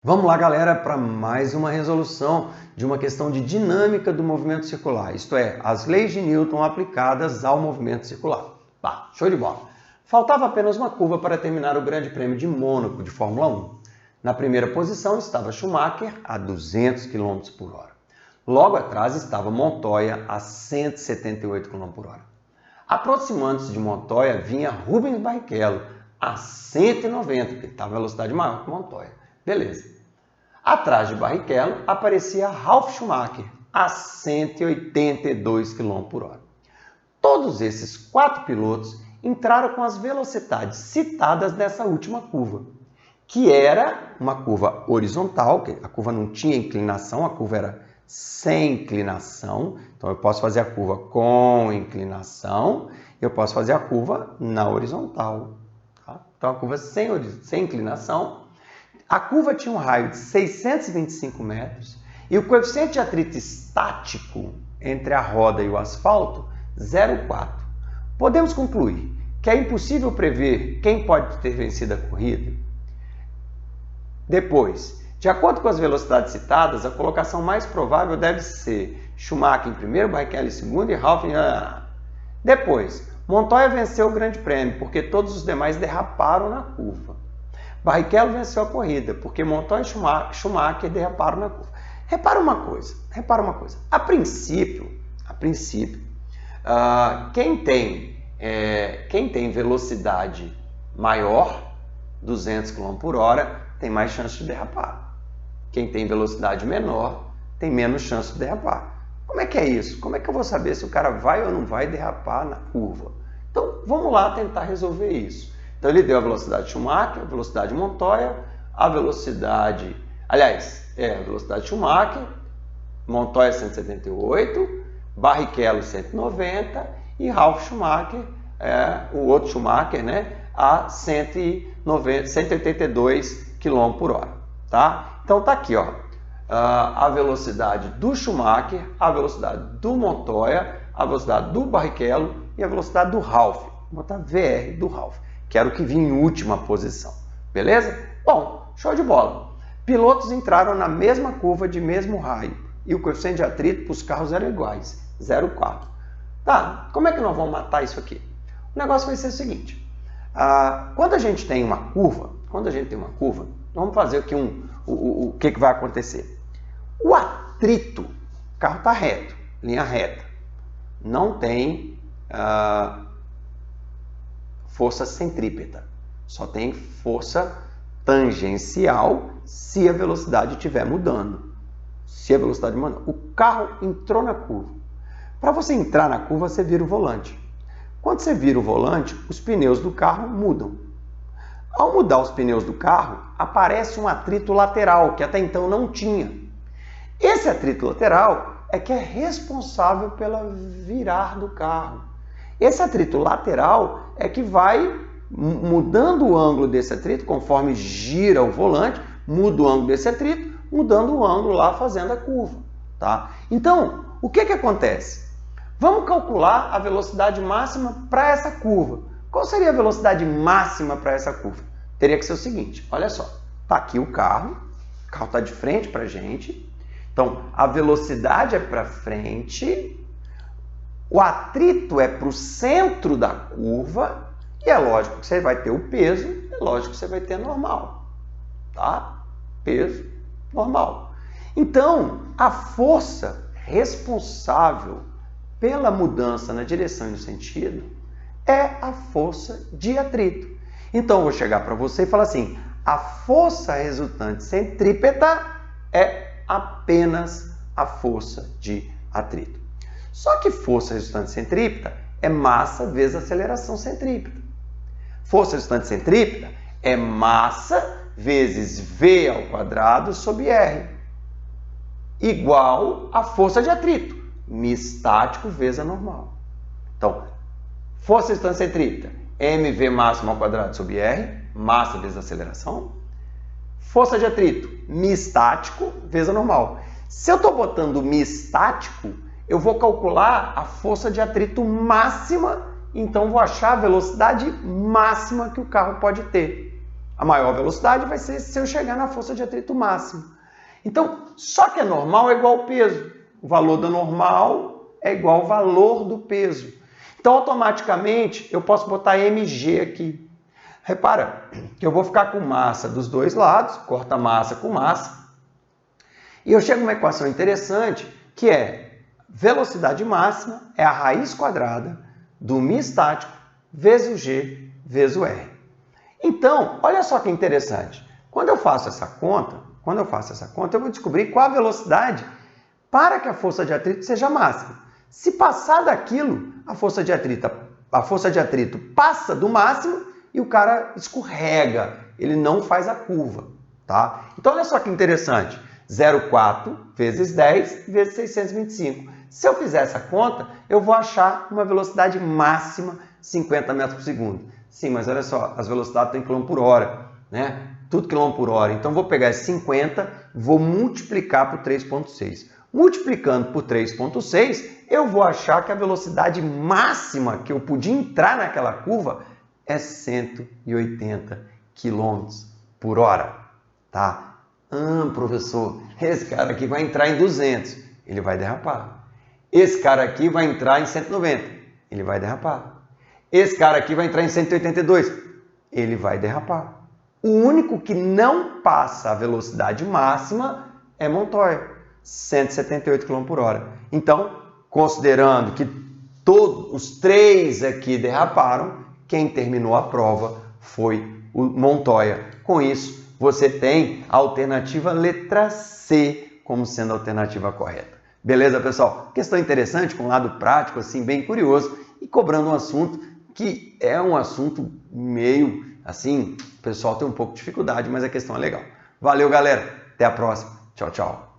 Vamos lá, galera, para mais uma resolução de uma questão de dinâmica do movimento circular, isto é, as leis de Newton aplicadas ao movimento circular. Show de bola! Faltava apenas uma curva para terminar o Grande Prêmio de Mônaco de Fórmula 1. Na primeira posição estava Schumacher a 200 km por hora. Logo atrás estava Montoya a 178 km por hora. Aproximando-se de Montoya vinha Rubens Barrichello a 190, porque estava a velocidade maior que Montoya. Beleza. Atrás de Barrichello aparecia Ralf Schumacher a 182 km por hora. Todos esses quatro pilotos entraram com as velocidades citadas nessa última curva, que era uma curva horizontal, que a curva não tinha inclinação, a curva era sem inclinação. Então eu posso fazer a curva com inclinação, eu posso fazer a curva na horizontal. Tá? Então a curva sem inclinação. A curva tinha um raio de 625 metros e o coeficiente de atrito estático entre a roda e o asfalto, 0,4. Podemos concluir que é impossível prever quem pode ter vencido a corrida. Depois, de acordo com as velocidades citadas, a colocação mais provável deve ser Schumacher em primeiro, Barrichello em segundo e Ralf em... Depois, Montoya venceu o Grande Prêmio porque todos os demais derraparam na curva. Barrichello venceu a corrida, porque Montoya e Schumacher derraparam na curva. Repara uma coisa. A princípio, quem tem velocidade maior, 200 km por hora, tem mais chance de derrapar. Quem tem velocidade menor, tem menos chance de derrapar. Como é que é isso? Como é que eu vou saber se o cara vai ou não vai derrapar na curva? Então, vamos lá tentar resolver isso. Então ele deu a velocidade de Schumacher, a velocidade de Montoya, a velocidade Schumacher, Montoya 178, Barrichello 190 e Ralf Schumacher, o outro Schumacher, a 182 km por hora. Tá? Então tá aqui, ó, a velocidade do Schumacher, a velocidade do Montoya, a velocidade do Barrichello e a velocidade do Ralf. Vou botar VR do Ralf, que era o que vinha em última posição. Beleza? Bom, show de bola. Pilotos entraram na mesma curva de mesmo raio e o coeficiente de atrito para os carros eram iguais, 0,4. Tá, como é que nós vamos matar isso aqui? O negócio vai ser o seguinte. Quando a gente tem uma curva, vamos fazer aqui o que vai acontecer. O atrito, o carro está reto, linha reta, não tem força centrípeta, só tem força tangencial se a velocidade estiver mudando. O carro entrou na curva. Para você entrar na curva, você vira o volante. Quando você vira o volante, os pneus do carro mudam. Ao mudar os pneus do carro, aparece um atrito lateral, que até então não tinha. Esse atrito lateral é que é responsável pela virar do carro. Esse atrito lateral é que vai mudando o ângulo desse atrito, conforme gira o volante, muda o ângulo desse atrito, mudando o ângulo lá, fazendo a curva. Tá? Então, o que acontece? Vamos calcular a velocidade máxima para essa curva. Qual seria a velocidade máxima para essa curva? Teria que ser o seguinte, olha só, está aqui o carro está de frente para a gente, então a velocidade é para frente, o atrito é para o centro da curva e é lógico que você vai ter o peso, é lógico que você vai ter normal, tá? Peso normal. Então, a força responsável pela mudança na direção e no sentido é a força de atrito. Então, eu vou chegar para você e falar assim, a força resultante centrípeta é apenas a força de atrito. Só que força resultante centrípeta é massa vezes aceleração centrípeta. Força resultante centrípeta é massa vezes V ao quadrado sobre R, igual a força de atrito, μ estático vezes a normal. Então, força resultante centrípeta, mv máximo ao quadrado sobre R, massa vezes aceleração. Força de atrito, μ estático vezes a normal. Se eu estou botando μ estático, eu vou calcular a força de atrito máxima, então vou achar a velocidade máxima que o carro pode ter. A maior velocidade vai ser se eu chegar na força de atrito máxima. Então, só que a normal é igual ao peso. O valor da normal é igual ao valor do peso. Então, automaticamente, eu posso botar mg aqui. Repara que eu vou ficar com massa dos dois lados, corta massa com massa. E eu chego a uma equação interessante, que é velocidade máxima é a raiz quadrada do μ estático vezes o g vezes o r. Então, olha só que interessante. Quando eu faço essa conta, eu vou descobrir qual a velocidade para que a força de atrito seja máxima. Se passar daquilo, a força de atrito passa do máximo e o cara escorrega, ele não faz a curva, tá? Então, olha só que interessante. 0,4 vezes 10 vezes 625. Se eu fizer essa conta, eu vou achar uma velocidade máxima 50 metros por segundo. Sim, mas olha só, as velocidades estão em km por hora, né? Tudo km por hora. Então, vou pegar esse 50, vou multiplicar por 3,6. Multiplicando por 3,6, eu vou achar que a velocidade máxima que eu podia entrar naquela curva é 180 km por hora, tá? Professor, esse cara aqui vai entrar em 200, ele vai derrapar. Esse cara aqui vai entrar em 190, ele vai derrapar. Esse cara aqui vai entrar em 182, ele vai derrapar. O único que não passa a velocidade máxima é Montoya, 178 km por hora. Então, considerando que todos os três aqui derraparam, quem terminou a prova foi o Montoya. Com isso, você tem a alternativa letra C como sendo a alternativa correta. Beleza, pessoal? Questão interessante, com um lado prático, assim, bem curioso, e cobrando um assunto que é um assunto meio, assim, o pessoal tem um pouco de dificuldade, mas a questão é legal. Valeu, galera! Até a próxima. Tchau, tchau.